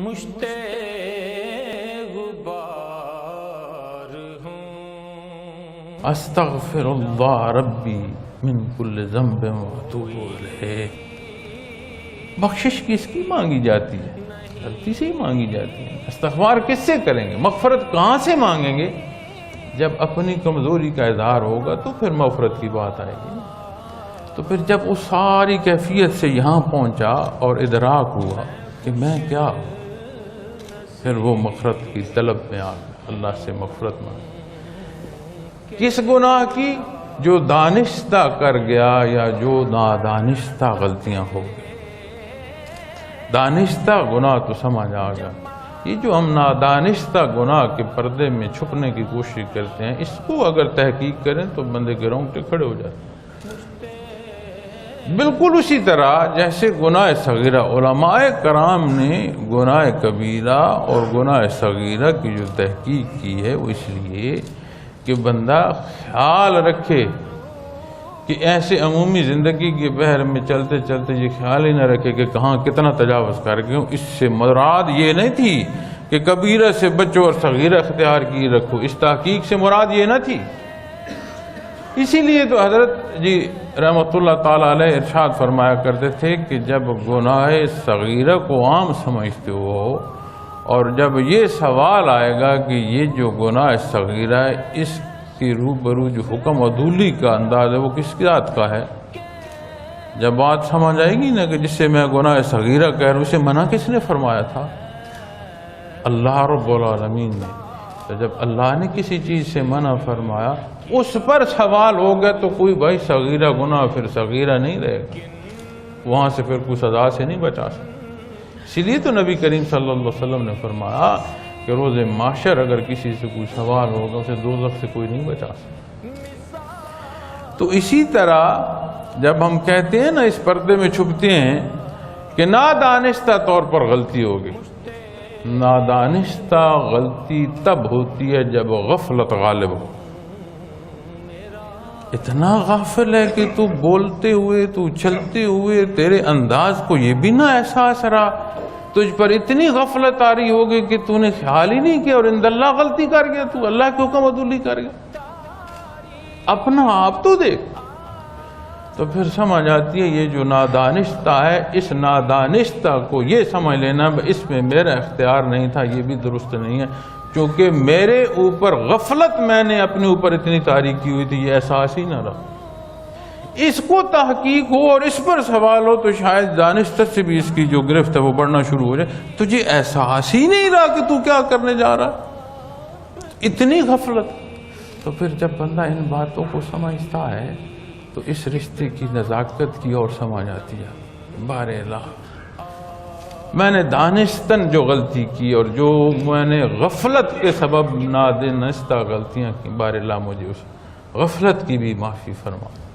مشت غبار ہوں، استغفر اللہ ربی من کل ذنب واتوب الیہ۔ بخشش کس کی مانگی جاتی ہے؟ غلطی سے ہی مانگی جاتی ہے۔ استغفار کس سے کریں گے؟ مغفرت کہاں سے مانگیں گے؟ جب اپنی کمزوری کا اظہار ہوگا تو پھر مغفرت کی بات آئے گی۔ تو پھر جب اس ساری کیفیت سے یہاں پہنچا اور ادراک ہوا کہ میں کیا ہوں، پھر وہ مغفرت کی طلب میں آ گیا، اللہ سے مغفرت مانگی۔ کس گناہ کی؟ جو دانستہ کر گیا یا جو نادانستہ غلطیاں ہو گئی۔ دانستہ گناہ تو سمجھ آ گیا، یہ جو ہم نادانستہ گناہ کے پردے میں چھپنے کی کوشش کرتے ہیں، اس کو اگر تحقیق کریں تو بندے کے رونگٹے کھڑے ہو جاتے ہیں۔ بالکل اسی طرح جیسے گناہ صغیرہ، علماء کرام نے گناہ کبیرہ اور گناہ صغیرہ کی جو تحقیق کی ہے وہ اس لیے کہ بندہ خیال رکھے کہ ایسے عمومی زندگی کے بحر میں چلتے چلتے یہ خیال ہی نہ رکھے کہ کہاں کتنا تجاوز کر گئے ہوں۔ اس سے مراد یہ نہیں تھی کہ کبیرہ سے بچو اور صغیرہ اختیار کی رکھو، اس تحقیق سے مراد یہ نہ تھی۔ اسی لیے تو حضرت جی رحمت اللہ تعالیٰ علیہ ارشاد فرمایا کرتے تھے کہ جب گناہ صغیرہ کو عام سمجھتے ہو اور جب یہ سوال آئے گا کہ یہ جو گناہ صغیرہ ہے اس کی روبرو جو حکم عدولی کا انداز ہے وہ کس ذات کا ہے، جب بات سمجھ آئے گی نا کہ جس سے میں گناہ صغیرہ کہہ رہا ہوں، اسے منع کس نے فرمایا تھا؟ اللہ رب العالمین نے۔ تو جب اللہ نے کسی چیز سے منع فرمایا اس پر سوال ہو گیا تو کوئی بھائی صغیرہ گناہ پھر صغیرہ نہیں رہے گا، وہاں سے پھر کوئی سزا سے نہیں بچا سکتا۔ اسی لیے تو نبی کریم صلی اللہ علیہ وسلم نے فرمایا کہ روز محشر اگر کسی سے کوئی سوال ہوگا اسے دوزخ سے کوئی نہیں بچا سکتا۔ تو اسی طرح جب ہم کہتے ہیں نا اس پردے میں چھپتے ہیں کہ نادانستہ طور پر غلطی ہوگی، نادانستہ غلطی تب ہوتی ہے جب غفلت غالب ہو۔ اتنا غافل ہے کہ تو بولتے ہوئے، تو چلتے ہوئے تیرے انداز کو یہ بھی نہ احساس رہا، تجھ پر اتنی غفلت آ رہی ہوگی کہ تو نے خیال ہی نہیں کیا اور اند اللہ غلطی کر گیا، تو اللہ کے حکم عدولی کر گیا۔ اپنا آپ تو دیکھ۔ تو پھر سمجھ آتی ہے یہ جو نادانستہ ہے، اس نادانستہ کو یہ سمجھ لینا اس میں میرا اختیار نہیں تھا، یہ بھی درست نہیں ہے، کیونکہ میرے اوپر غفلت میں نے اپنے اوپر اتنی طاری کی ہوئی تھی، یہ احساس ہی نہ رہا۔ اس کو تحقیق ہو اور اس پر سوال ہو تو شاید دانستہ سے بھی اس کی جو گرفت ہے وہ بڑھنا شروع ہو جائے۔ تجھے احساس ہی نہیں رہا کہ تو کیا کرنے جا رہا، اتنی غفلت۔ تو پھر جب بندہ ان باتوں کو سمجھتا ہے تو اس رشتے کی نزاکت کی اور سمجھ آتی ہے۔ بار اللہ، میں نے دانستاً جو غلطی کی اور جو میں نے غفلت کے سبب نادانستہ غلطیاں کی، بار اللہ مجھے اس غفلت کی بھی معافی فرما۔